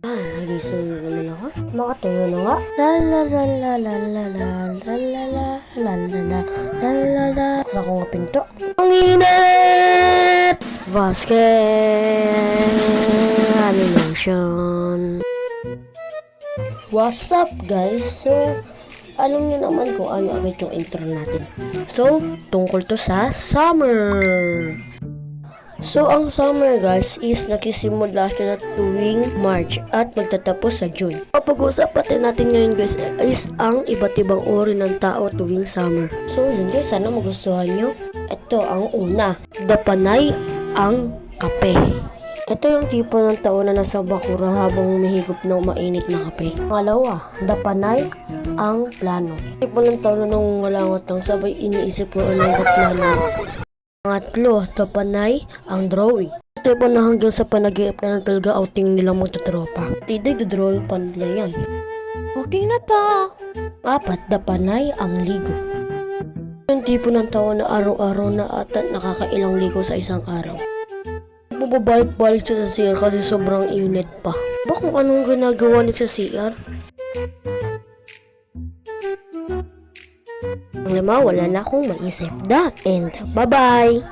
Nagising na naman ako. Makatayo na nga. La la la la la la la la la la la la la la la la. Sa akong pinto. Ang init! Basket! Animation. What's up guys? So, alam niyo naman kung ano agad yung intro natin. So, tungkol to sa summer. So, ang summer guys is nagsisimula siya na tuwing March at magtatapos sa June. Pag-uusapan natin ngayon guys is ang iba't ibang uri ng tao tuwing summer. So, yun guys, sana magustuhan nyo. Ito ang una, dapanay ang kape. Ito yung tipo ng tao na nasa bakuran habang humihigop ng mainit na kape. Pangalawa, dapanay ang plano. Tipo ng tao na nangungulangot ng sabay iniisip ko anong plano. Pangatlo, dapanay ang drawing. Ito po na hanggang sa panaginip na ng talaga outing nilang magtatropa. Tidig, drawing pa nila yan. Okay na to. Apat, dapanay ang ligo. Yung tipo ng tao na araw-araw na ata nakakailang ligo sa isang araw. Bumabalik-balik siya sa CR kasi sobrang init pa. Ba kung anong ginagawa niya sa CR? Ang lima, wala na akong maisip. That and bye-bye!